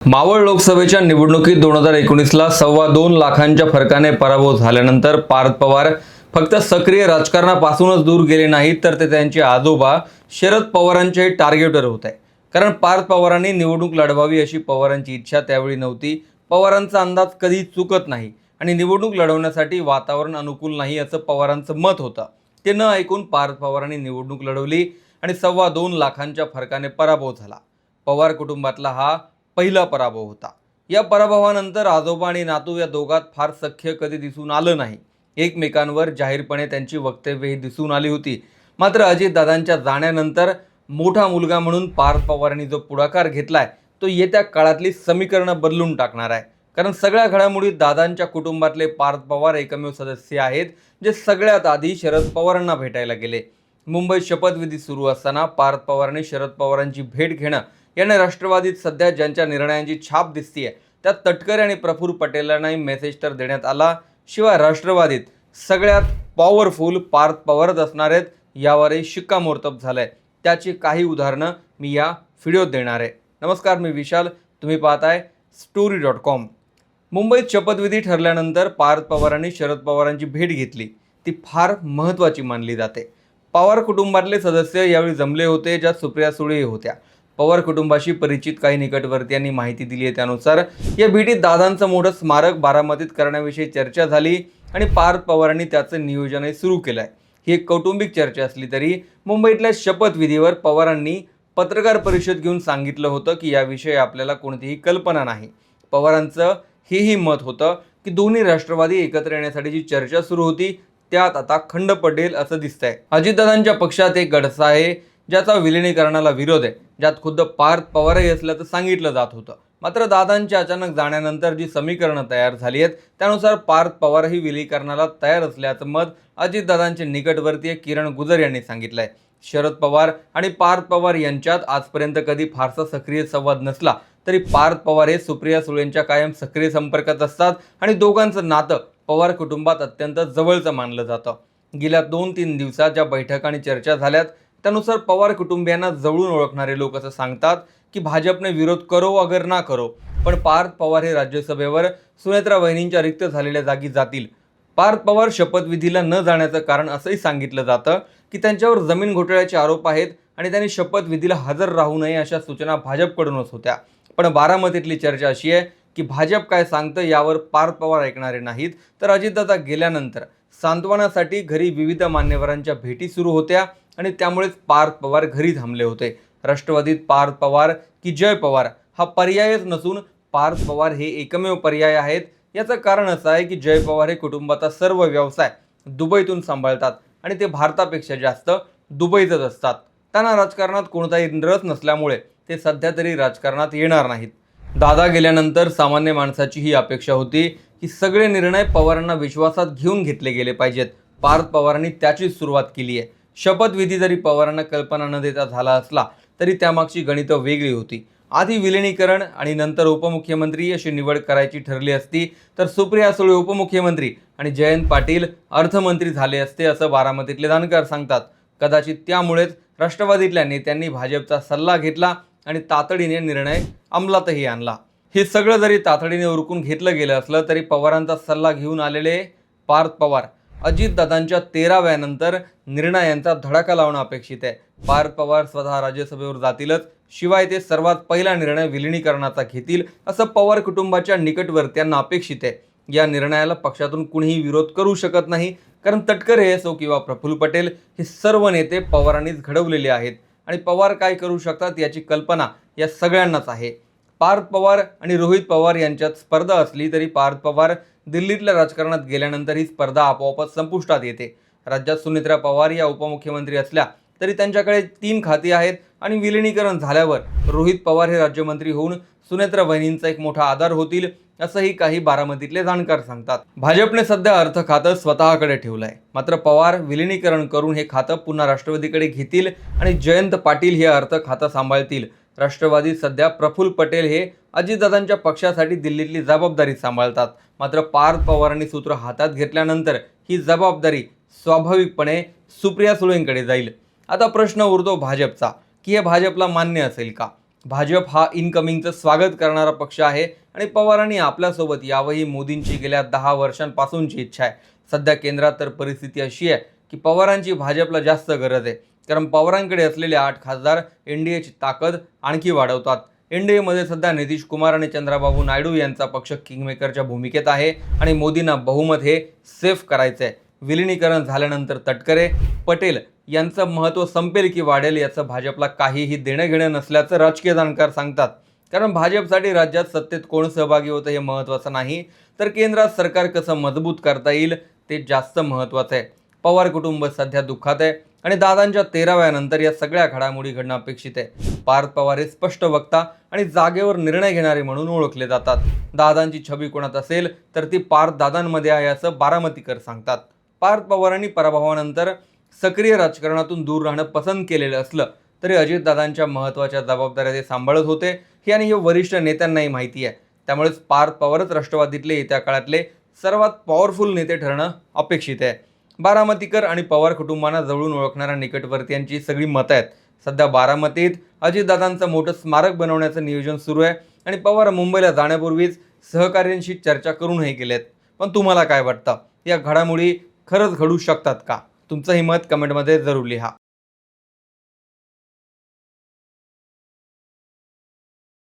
मावळ लोकसभेच्या निवडणुकीत 2019ला 2.25 लाखांच्या फरकाने पराभव झाल्यानंतर पार्थ पवार फक्त सक्रिय राजकारणापासूनच दूर गेले नाहीत, तर ते त्यांचे आजोबा शरद पवारांचे टार्गेटवर होते. कारण पार्थ पवारांनी निवडणूक लढवावी अशी पवारांची इच्छा त्यावेळी नव्हती. पवारांचा अंदाज कधी चुकत नाही आणि निवडणूक लढवण्यासाठी वातावरण अनुकूल नाही असं पवारांचं मत होतं. ते न ऐकून पार्थ पवारांनी निवडणूक लढवली आणि 2.25 लाखांच्या फरकाने पराभव झाला. पवार कुटुंबातला हा पहिला पराभव होता. या पराभवानंतर आजोबा आणि नातू या दोघात फार सख्य कधी दिसून आलं नाही. एकमेकांवर जाहीरपणे त्यांची वक्तव्यही दिसून आली होती. मात्र अजितदादांच्या जाण्यानंतर मोठा मुलगा म्हणून पार्थ पवारांनी जो पुढाकार घेतलाय तो येत्या काळातली समीकरणं बदलून टाकणार आहे. कारण सगळ्या घडामोडीत दादांच्या कुटुंबातले पार्थ पवार एकमेव सदस्य आहेत जे सगळ्यात आधी शरद पवारांना भेटायला गेले. मुंबईत शपथविधी सुरू असताना पार्थ पवारांनी शरद पवारांची भेट घेणं याने राष्ट्रवादीत सध्या ज्यांच्या निर्णयांची छाप दिसतीये त्यात तटकरे आणि प्रफुल्ल पटेलांनाही मेसेज तर देण्यात आला. शिवाय राष्ट्रवादीत सगळ्यात पॉवरफुल पार्थ पवारच असणार आहेत यावरही शिक्कामोर्तब झालंय. त्याची काही उदाहरणं मी या व्हिडिओत देणार आहे. नमस्कार, मी विशाल, तुम्ही पाहताय story.com. मुंबईत शपथविधी ठरल्यानंतर पार्थ पवारांनी शरद पवारांची भेट घेतली. ती फार महत्त्वाची मानली जाते. पवार कुटुंबातले सदस्य यावेळी जमले होते, ज्यात सुप्रिया सुळेही होत्या. पवार कुटुंबाशी परिचित काही निकटवर्तीयांनी माहिती दिली आहे त्यानुसार या भेटीत दादांचं मोठं स्मारक बारामतीत करण्याविषयी चर्चा झाली आणि पार्थ पवारांनी त्याचं नियोजनही सुरू केलंय. ही एक कौटुंबिक चर्चा असली तरी मुंबईतल्या शपथविधीवर पवारांनी पत्रकार परिषद घेऊन सांगितलं होतं की याविषयी आपल्याला कोणतीही कल्पना नाही. पवारांचं हेही मत होतं की दोन्ही राष्ट्रवादी एकत्र येण्यासाठी जी चर्चा सुरू होती त्यात आता खंड पडेल असं दिसतंय. अजितदादांच्या पक्षात एक गडसा आहे ज्याचा विलिनीकरणाला विरोध आहे, ज्यात खुद्द पार्थ पवारही असल्याचं सांगितलं जात होतं. मात्र दादांच्या अचानक जाण्यानंतर जी समीकरणं तयार झाली आहेत त्यानुसार पार्थ पवारही विलीकरणाला तयार असल्याचं मत अजितदादांचे निकटवर्तीय किरण गुजर यांनी सांगितलंय. शरद पवार आणि पार्थ पवार यांच्यात आजपर्यंत कधी फारसा सक्रिय संवाद नसला तरी पार्थ पवार हे सुप्रिया सुळेंच्या कायम सक्रिय संपर्कात असतात आणि दोघांचं नातं पवार कुटुंबात अत्यंत जवळचं मानलं जातं. गेल्या 2-3 दिवसात ज्या बैठका आणि चर्चा झाल्यात त्यानुसार पवार कुटुंबियांना जवळून ओळखणारे लोक असं सांगतात की भाजपने विरोध करो अगर ना करो पण पार्थ पवार हे राज्यसभेवर सुनेत्रा वहिनींच्या रिक्त झालेल्या जागी जातील. पार्थ पवार शपथविधीला न जाण्याचं कारण असंही सांगितलं जातं की त्यांच्यावर जमीन घोटाळ्याचे आरोप आहेत आणि त्यांनी शपथविधीला हजर राहू नये अशा सूचना भाजपकडूनच होत्या. पण बारामतीतली चर्चा अशी आहे की भाजप काय सांगतं यावर पार्थ पवार ऐकणारे नाहीत. तर अजितदादा गेल्यानंतर सांत्वनासाठी घरी विविध मान्यवरांच्या भेटी सुरू होत्या आणि त्यामुळेच पार्थ पवार घरी थांबले होते. राष्ट्रवादीत पार्थ पवार की जय पवार हा पर्यायच नसून पार्थ पवार हे एकमेव पर्याय आहेत. याचं कारण असं आहे की जय पवार हे कुटुंबाचा सर्व व्यवसाय दुबईतून सांभाळतात आणि ते भारतापेक्षा जास्त दुबईतच असतात. त्यांना राजकारणात कोणताही रस नसल्यामुळे ते सध्या तरी राजकारणात येणार नाहीत. दादा गेल्यानंतर सामान्य माणसाची ही अपेक्षा होती की सगळे निर्णय पवारांना विश्वासात घेऊन घेतले गेले पाहिजेत. पार्थ पवारांनी त्याचीच सुरुवात केली आहे. शपथविधी जरी पवारांना कल्पना न देता झाला असला तरी त्यामागची गणितं वेगळी होती. आधी विलिनीकरण आणि नंतर उपमुख्यमंत्री अशी निवड करायची ठरली असती तर सुप्रिया सुळे उपमुख्यमंत्री आणि जयंत पाटील अर्थमंत्री झाले असते असं बारामतीतले जाणकार सांगतात. कदाचित त्यामुळेच राष्ट्रवादीतल्या नेत्यांनी भाजपचा सल्ला घेतला आणि तातडीने निर्णय अंमलातही आणला. हे सगळं जरी तातडीने उरकून घेतलं गेलं असलं तरी पवारांचा सल्ला घेऊन आलेले पार्थ पवार अजितदादांच्या 13व्या नंतर निर्णयांचा धडाका लावणं अपेक्षित आहे. पार्थ पवार स्वतः राज्यसभेवर जातीलच, शिवाय ते सर्वात पहिला निर्णय विलिनीकरणाचा घेतील असं पवार कुटुंबाच्या निकटवर्त्यांना अपेक्षित आहे. या निर्णयाला पक्षातून कुणीही विरोध करू शकत नाही, कारण तटकरे असो किंवा प्रफुल्ल पटेल हे सर्व नेते पवारांनीच घडवलेले आहेत आणि पवार काय करू शकतात याची कल्पना या सगळ्यांनाच आहे. पार्थ पवार आणि रोहित पवार यांच्यात स्पर्धा असली तरी पार्थ पवार दिल्लीतल्या राजकारणात गेल्यानंतर ही स्पर्धा आपोआपच संपुष्टात येते. राज्यात सुनेत्रा पवार या उपमुख्यमंत्री असल्या तरी त्यांच्याकडे 3 खाती आहेत आणि विलिनीकरण झाल्यावर रोहित पवार हे राज्यमंत्री होऊन सुनेत्रा वहिनींचा एक मोठा आधार होतील असंही काही बारामतीतले जाणकार सांगतात. भाजपने सध्या अर्थ खातं स्वतःकडे ठेवलंय, मात्र पवार विलिनीकरण करून हे खातं पुन्हा राष्ट्रवादीकडे घेतील आणि जयंत पाटील हे अर्थ खातं सांभाळतील. राष्ट्रवादी सध्या प्रफुल्ल पटेल हे अजितदादांच्या पक्षासाठी दिल्लीतली जबाबदारी सांभाळतात. मात्र पार्थ पवारांनी सूत्र हातात घेतल्यानंतर ही जबाबदारी स्वाभाविकपणे सुप्रिया सुळेंकडे जाईल. आता प्रश्न उरतो भाजपचा की हे भाजपला मान्य असेल का? भाजप हा इनकमिंगचं स्वागत करणारा पक्ष आहे आणि पवारांनी आपल्यासोबत यावंही मोदींची गेल्या 10 वर्षांपासूनची इच्छा आहे. सध्या केंद्रात तर परिस्थिती अशी आहे की पवारांची भाजपला जास्त गरज आहे, कारण पवारांकडे असलेले 8 खासदार एनडीएची ताकद आणखी वाढवतात. एनडीएमध्ये सध्या नितीश कुमार आणि चंद्राबाबू नायडू यांचा पक्ष किंगमेकरच्या भूमिकेत आहे आणि मोदींना बहुमत हे सेफ करायचं आहे. विलिनीकरण झाल्यानंतर तटकरे, पटेल यांचं महत्त्व संपेल की वाढेल याचं भाजपला काहीही देणं घेणं नसल्याचं राजकीय जाणकार सांगतात. कारण भाजपसाठी राज्यात सत्तेत कोण सहभागी होतं हे महत्त्वाचं नाही, तर केंद्रात सरकार कसं मजबूत करता येईल ते जास्त महत्त्वाचं आहे. पवार कुटुंब सध्या दुःखात आहे आणि दादांच्या 13व्या नंतर या सगळ्या घडामोडी घडणं अपेक्षित आहे. पार्थ पवार हे स्पष्ट वक्ता आणि जागेवर निर्णय घेणारे म्हणून ओळखले जातात. दादांची छबी कोणात असेल तर ती पार्थ दादांमध्ये आहे असं बारामतीकर सांगतात. पार्थ पवारांनी पराभवानंतर सक्रिय राजकारणातून दूर राहणं पसंत केलेलं असलं तरी अजितदादांच्या महत्त्वाच्या जबाबदाऱ्या ते सांभाळत होते हे आणि हे वरिष्ठ नेत्यांनाही माहिती आहे. त्यामुळेच पार्थ पवारच राष्ट्रवादीतले येत्या काळातले सर्वात पॉवरफुल नेते ठरणं अपेक्षित आहे. बारामतीकर आणि पवार कुटुंबांना जवळून ओळखणाऱ्या निकटवर्तीयांची सगळी मतं आहेत. सध्या बारामतीत अजितदादांचं मोठं स्मारक बनवण्याचं नियोजन सुरू आहे आणि पवार मुंबईला जाण्यापूर्वीच सहकाऱ्यांशी चर्चा करूनही गेलेत. पण तुम्हाला काय वाटतं, या घडामोडी खरंच घडू शकतात का? तुमचंही मत कमेंटमध्ये जरूर लिहा.